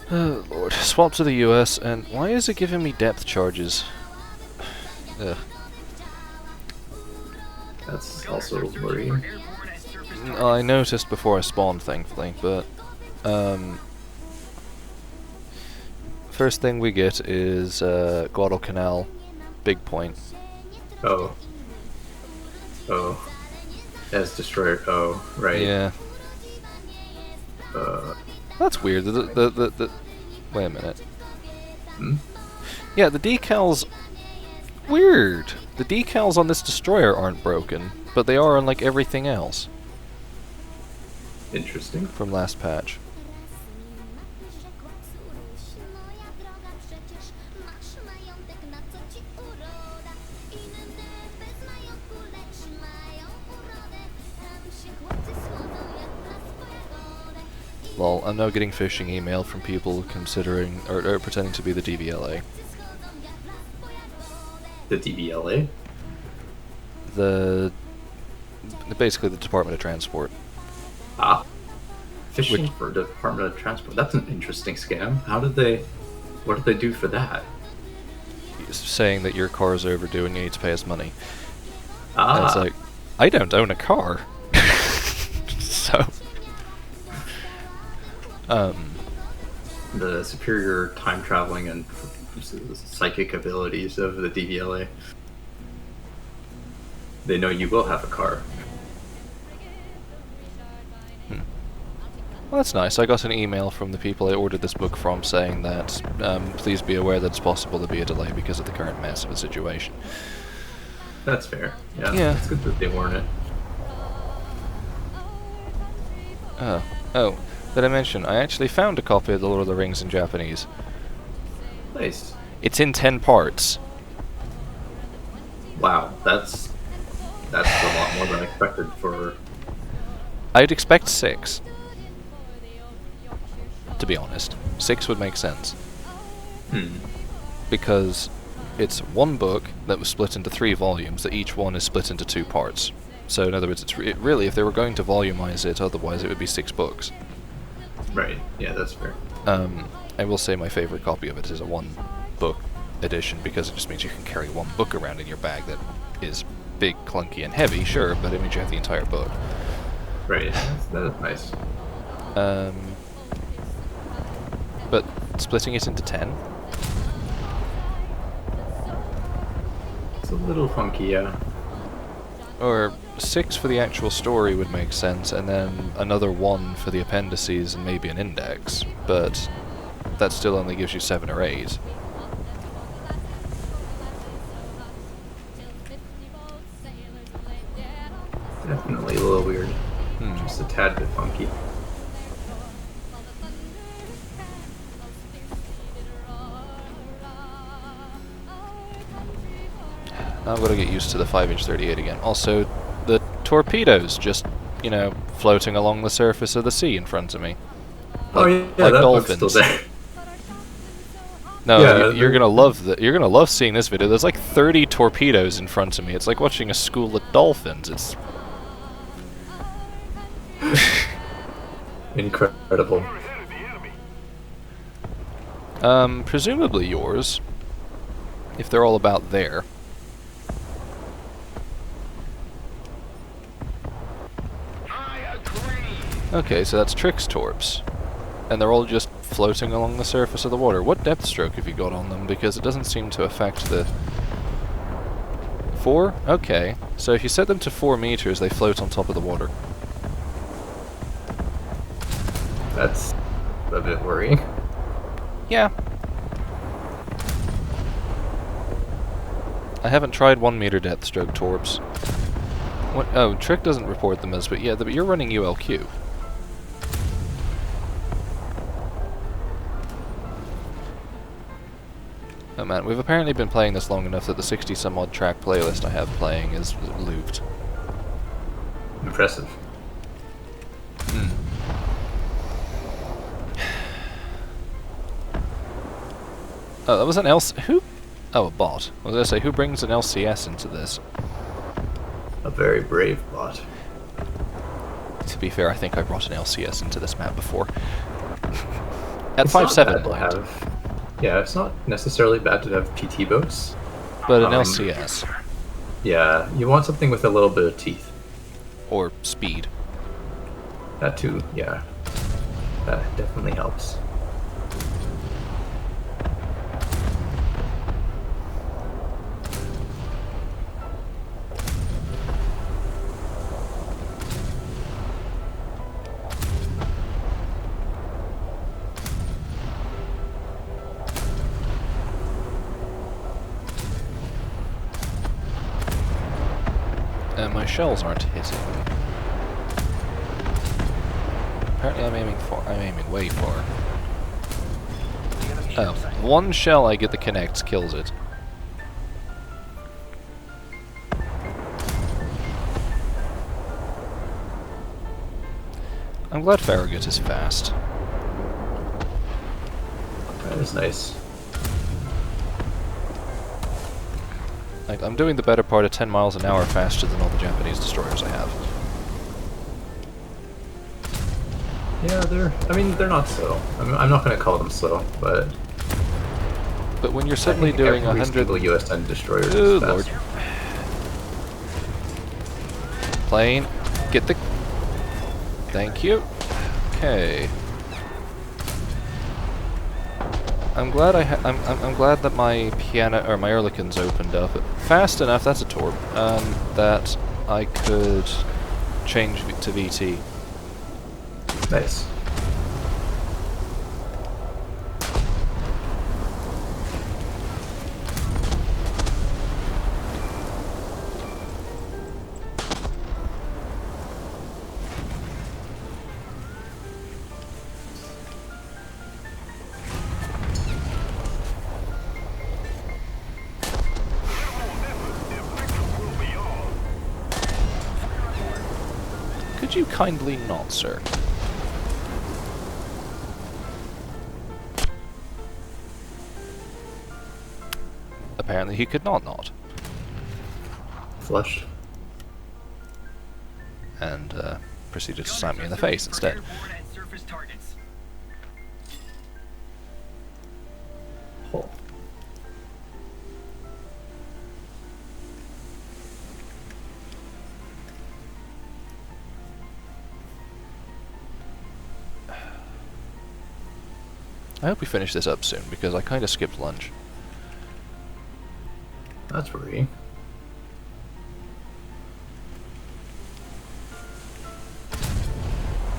Oh lord. Swap to the US, and why is it giving me depth charges? Ugh. That's also worrying. I noticed before I spawned, thankfully, but first thing we get is Guadalcanal, big point. Oh. Oh. As destroyer. Oh, right. Yeah, Uh, that's weird. Wait a minute. hmm? Yeah, the decals. Weird. The decals on this destroyer aren't broken, but they are on like everything else Interesting. from last patch. Lol, I'm now getting phishing email from people considering or pretending to be the DVLA. The DBLA? The basically the Department of Transport. Ah. Fishing for the Department of Transport. That's an interesting scam. What did they do for that? Saying that your car is overdue and you need to pay us money. And it's Ah. like, I don't own a car. So The superior time traveling and psychic abilities of the DVLA. They know you will have a car. well, that's nice. I got an email from the people I ordered this book from saying that please be aware that it's possible to be a delay because of the current mess of the situation. That's fair. Yeah. Yeah. It's good that they warn it. Oh, did I mention, I actually found a copy of The Lord of the Rings in Japanese. Nice. It's in 10 parts. Wow. That's a lot more than I expected for. I'd expect 6. To be honest. 6 would make sense. Because it's one book that was split into 3 volumes, that each one is split into 2 parts. So in other words, it's really, if they were going to volumize it, otherwise it would be 6 books. Right. Yeah, that's fair. I will say my favorite copy of it is a 1-book edition, because it just means you can carry 1 book around in your bag that is big, clunky, and heavy, sure, but it means you have the entire book. Right. That is nice. But splitting it into 10? It's a little funky, yeah. Or 6 for the actual story would make sense, and then another 1 for the appendices and maybe an index, but that still only gives you 7 or 8. Definitely a little weird. Just a tad bit funky. Now I've got to get used to the 5-inch 38 again. Also, the torpedoes just, floating along the surface of the sea in front of me. Oh yeah, like that dolphins. book's still there. No, Yeah, you're gonna love you're gonna love seeing this video. There's like 30 torpedoes in front of me. It's like watching a school of dolphins. It's Incredible. presumably yours, if they're all about there. Okay, so that's Trix torps. And they're all just floating along the surface of the water. What depth stroke have you got on them? Because it doesn't seem to affect the... 4? Okay. So if you set them to 4 meters, they float on top of the water. That's a bit worrying. Yeah. I haven't tried 1 meter depth stroke torps. What? Oh, Trick doesn't report them as, but yeah, but you're running ULQ. Oh man, we've apparently been playing this long enough that the 60 some odd track playlist I have playing is looped. Impressive. Oh, that was an who? Oh, a bot. I was gonna say, who brings an LCS into this? A very brave bot. To be fair, I think I brought an LCS into this map before. At It's not 5.7, bad to mind, have. Yeah, it's not necessarily bad to have PT boats. but an Um, LCS Yeah, you want something with a little bit of teeth. or speed. That too, yeah. That definitely helps. And my shells aren't hitting. Apparently I'm aiming way far. Oh, one shell I get the connects kills it. I'm glad Farragut is fast. That is nice. Like, I'm doing the better part of 10 miles an hour faster than all the Japanese destroyers I have. Yeah, they're not slow. I'm not going to call them slow, but But when you're suddenly doing every 100... single US-10 destroyer is Good fast. lord. Plane, get the... Thank you. Okay. I'm glad I'm glad that my piano or my Ehrlichion's opened up fast enough. That's a torp. That I could change to VT. Nice. Could you kindly not, sir? Apparently he could not. Flushed. And proceeded to slam me in the face instead. Oh. I hope we finish this up soon, because I kind of skipped lunch. That's worrying.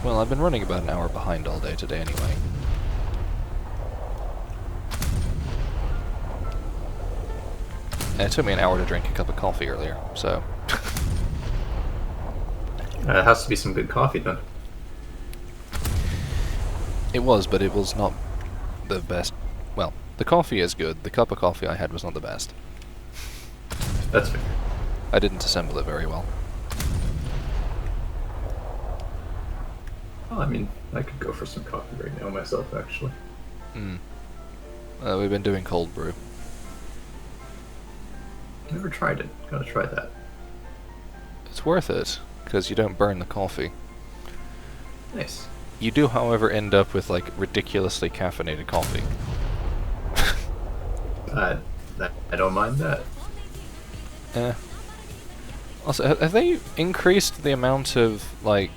Well, I've been running about an hour behind all day today anyway. And it took me an hour to drink a cup of coffee earlier, so... It has to be some good coffee then. It was, but it was not the best. Well, the coffee is good. The cup of coffee I had was not the best. That's fair. I didn't assemble it very well. Well, I mean, I could go for some coffee right now myself, actually. We've been doing cold brew. Never tried it. Gotta try that. It's worth it, because you don't burn the coffee. Nice. You do, however, end up with, like, ridiculously caffeinated coffee. I don't mind that. Also, have they increased the amount of, like,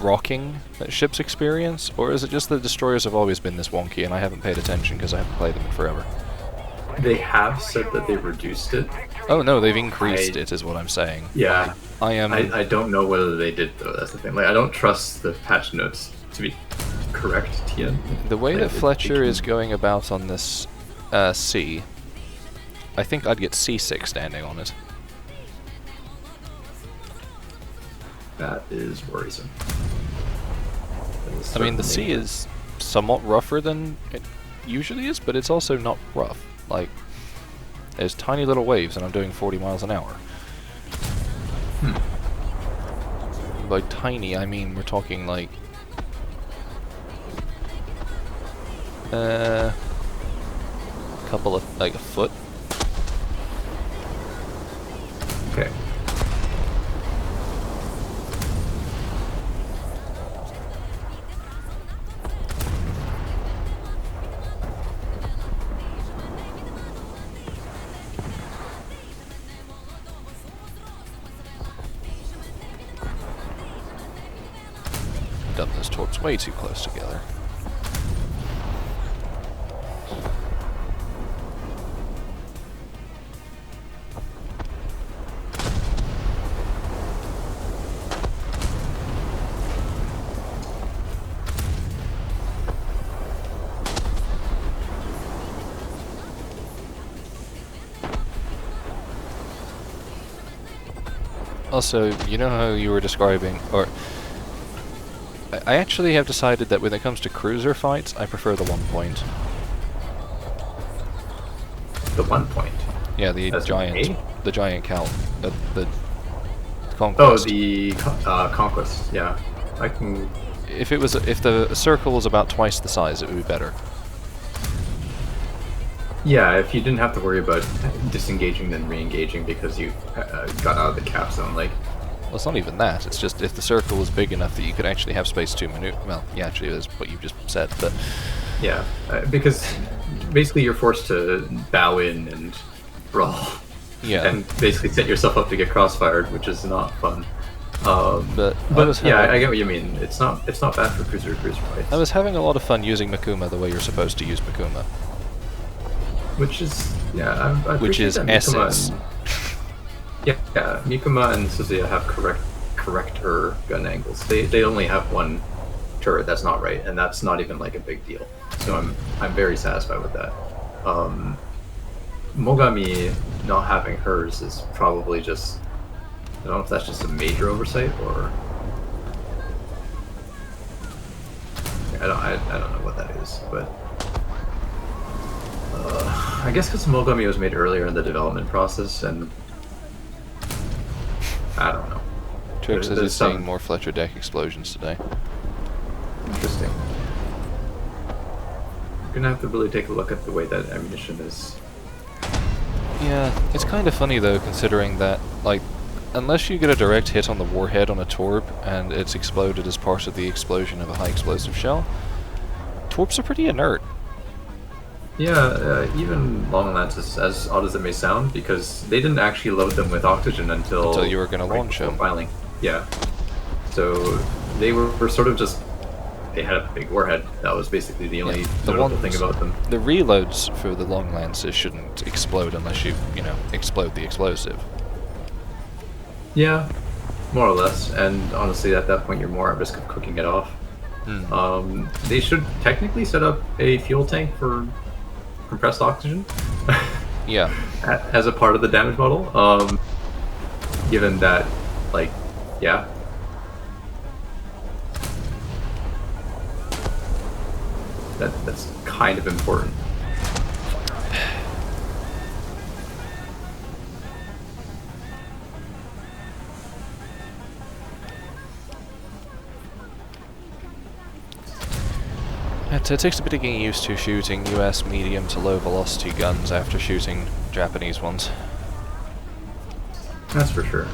rocking that ships experience? Or is it just that destroyers have always been this wonky and I haven't paid attention because I haven't played them in forever? They have said that they reduced it. Oh no, they've increased it, is what I'm saying. Yeah. I am... I don't know whether they did, though. That's the thing. Like, I don't trust the patch notes to be correct yet. The way Like, that Fletcher is going about on this C, I think I'd get C6 standing on it. That is worrisome. That is I mean, the certainly- C is somewhat rougher than it usually is, but it's also not rough. Like, there's tiny little waves and I'm doing 40 miles an hour. By tiny, I mean we're talking like... couple of, like, a foot. Okay. lined up those torps way too close together. Also, you know how you were describing, or I actually have decided that when it comes to cruiser fights, I prefer the 1 point. The 1 point. Yeah, the As in giant, A? the giant cal, the Oh, conquest. the conquest. Yeah, I can. If the circle was about twice the size, it would be better. Yeah, if you didn't have to worry about disengaging then re-engaging because you got out of the cap zone, like. Well, it's not even that. It's just if the circle was big enough that you could actually have space to maneuver. Well, yeah, actually, it is what you just said, but Yeah, because basically you're forced to bow in and brawl. yeah. And basically set yourself up to get crossfired, which is not fun. But Yeah, I get what you mean. It's not bad for cruiser fights. I was having a lot of fun using Makuma the way you're supposed to use Makuma. Which is I Which appreciate is that Mikuma essence. and- yeah, Mikuma and Suzuya have corrector gun angles. They only have one turret that's not right, and that's not even like a big deal. So I'm very satisfied with that. Mogami not having hers is probably just, I don't know if that's just a major oversight or I don't know what that is, but I guess because Mogami was made earlier in the development process, and I don't know. Trick says There's he's seeing some- more Fletcher deck explosions today. Interesting. You're gonna have to really take a look at the way that ammunition is. Yeah, it's kind of funny though, considering that, like, unless you get a direct hit on the warhead on a torp and it's exploded as part of the explosion of a high explosive shell, torps are pretty inert. Yeah, even long lances, as odd as it may sound, because they didn't actually load them with oxygen until You were going to launch before them. filing. Yeah. So they were sort of just, they had a big warhead. That was basically the only the notable ones- thing about them. The reloads for the long lances shouldn't explode unless you explode the explosive. Yeah, more or less. And honestly, at that point, you're more at risk of cooking it off. They should technically set up a fuel tank for compressed oxygen Yeah. as a part of the damage model. Given that, like, yeah. That's kind of important. It takes a bit of getting used to shooting US medium to low velocity guns after shooting Japanese ones. That's for sure.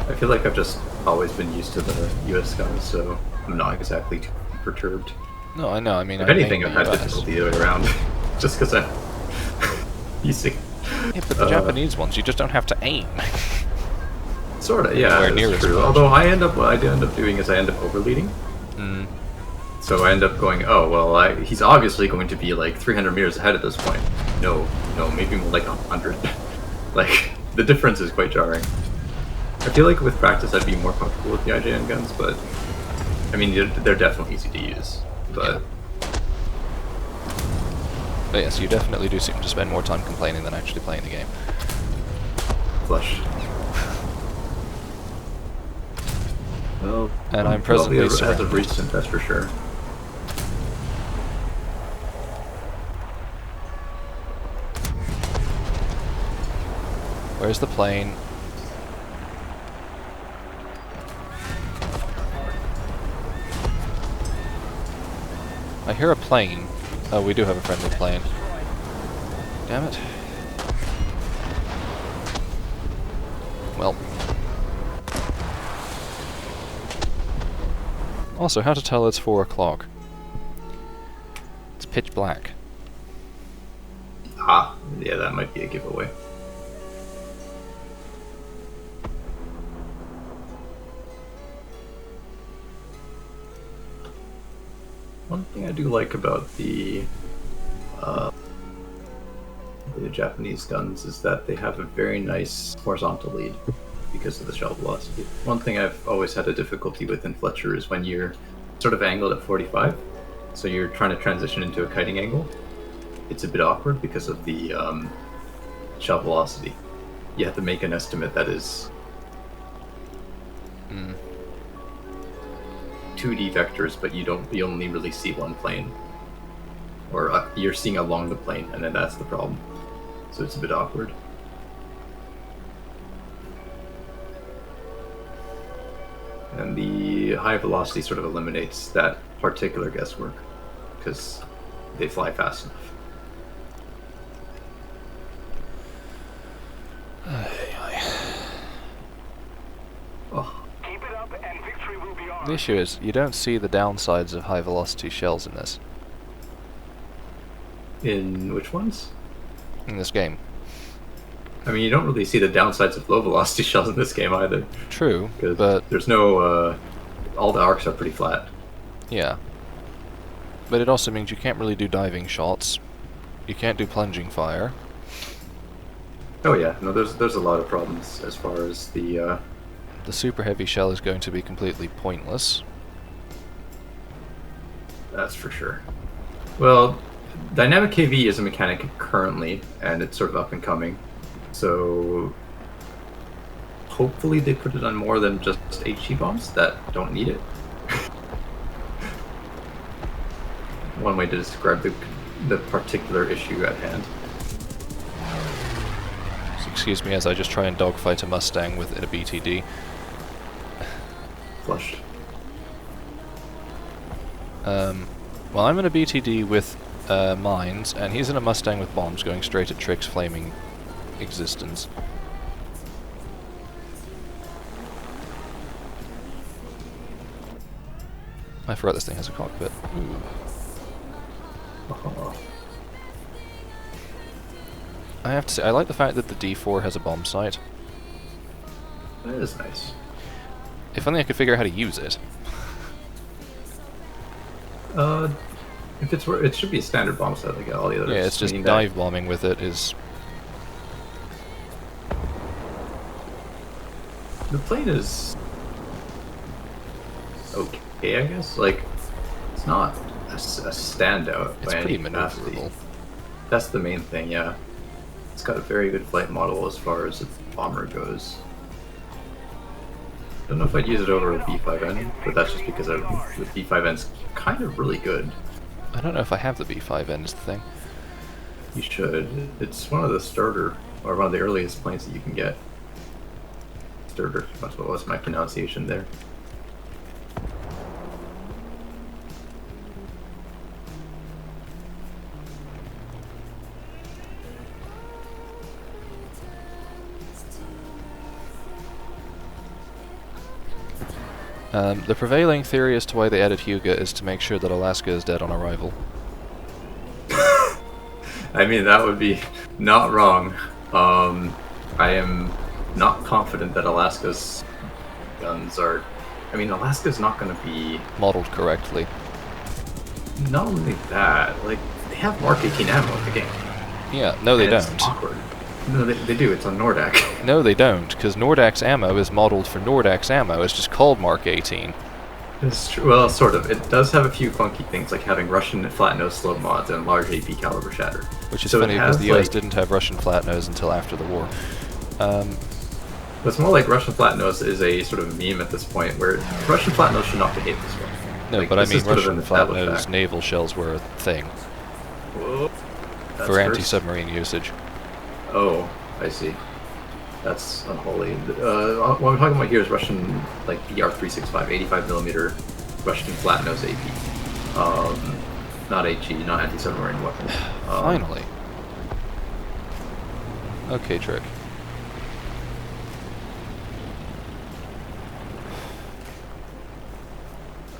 I feel like I've just always been used to the US guns, so I'm not exactly too perturbed. No, I know, I mean... If I anything, hate I've the had US. difficulty the other way around, just because I'm using. Yeah, but the Japanese ones, you just don't have to aim. Sort of, yeah, Anywhere near that's as true. much. Although what I end up doing is I end up overleading. Mm. So I end up going, oh, well, he's obviously going to be like 300 meters ahead at this point. No, maybe more like 100. Like, the difference is quite jarring. I feel like with practice I'd be more comfortable with the IJN guns, but I mean, they're definitely easy to use. But But yes, you definitely do seem to spend more time complaining than actually playing the game. flush. Well, And I'm presently as of surrounded. recent, that's for sure. Where's the plane? I hear a plane. Oh, we do have a friendly plane. Damn it. Well. Also, how to tell it's 4 o'clock? It's pitch black. Ah, yeah, that might be a giveaway. One thing I do like about the Japanese guns is that they have a very nice horizontal lead because of the shell velocity. One thing I've always had a difficulty with in Fletcher is when you're sort of angled at 45, so you're trying to transition into a kiting angle. It's a bit awkward because of the shell velocity. You have to make an estimate that is 2D vectors, but you only really see one plane, or you're seeing along the plane, and then that's the problem. So it's a bit awkward. And the high velocity sort of eliminates that particular guesswork because they fly fast enough. Oh. Keep it up and victory will be ours. The issue is, you don't see the downsides of high velocity shells in this. In which ones? In this game. I mean, you don't really see the downsides of low velocity shells in this game either. True, Because but there's no, all the arcs are pretty flat. yeah. But it also means you can't really do diving shots. You can't do plunging fire. Oh yeah, no, there's a lot of problems as far as the, The super heavy shell is going to be completely pointless. that's for sure. Well, Dynamic KV is a mechanic currently, and it's sort of up and coming. So hopefully they put it on more than just HE bombs that don't need it. One way to describe the particular issue at hand. So excuse me as I just try and dogfight a Mustang with a BTD. Flushed. Well, I'm in a BTD with mines, and he's in a Mustang with bombs going straight at Trick's flaming existence. I forgot this thing has a cockpit. Ooh. Oh. I have to say, I like the fact that the D4 has a bomb sight. That is nice. If only I could figure out how to use it. If it should be a standard bomb set like all the others. Yeah, it's just meaning dive bombing with it is... The plane is okay, I guess. Like, it's not a standout It's by pretty any capacity. maneuverable. That's the main thing, yeah. It's got a very good flight model as far as its bomber goes. I don't know if I'd use it over a B5N, but that's just because the B5N's kind of really good. I don't know if I have the B5N is the thing. You should. It's one of the starter, or one of the earliest planes that you can get. Starter, that's what was my pronunciation there. The prevailing theory as to why they added Hyuga is to make sure that Alaska is dead on arrival. I mean, that would be not wrong. I am not confident that Alaska's guns are... I mean, Alaska's not going to be... Modeled correctly. Not only that, like, they have Mark 18 ammo in the game. Yeah, no they and it's don't. awkward. No, they do. It's on Nordak. No they don't, because Nordak's ammo is modeled for Nordak's ammo. It's just called Mark 18. It's true. Well, sort of. It does have a few funky things, like having Russian flat-nose slope mods and large AP caliber shatter. Which is So it funny because has, the US like- didn't have Russian flat nose until after the war. It's more like Russian flat-nose is a sort of meme at this point, where Russian flat-nose should not behave this way. No, Like, but I this mean is sort of Russian an flat established nose fact. naval shells were a thing Whoa. That's for first. anti-submarine usage. Oh, I see. That's unholy. What I'm talking about here is Russian, like, BR-365, 85mm Russian flat-nose AP. Not HE, not anti-submarine weapon. Finally. Okay, Trick.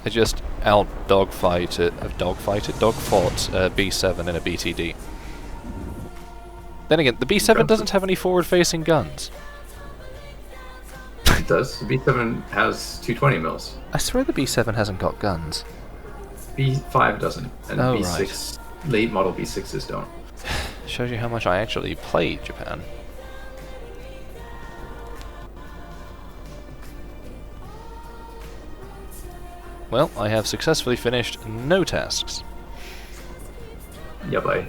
I just dogfought B7 in a BTD. Then again, the B7 doesn't have any forward-facing guns. It does. The B7 has 220 mils. I swear the B7 hasn't got guns. B5 doesn't, and Oh, B6 late model B6s don't. Shows you how much I actually played Japan. Well, I have successfully finished no tasks. Yeah, bye.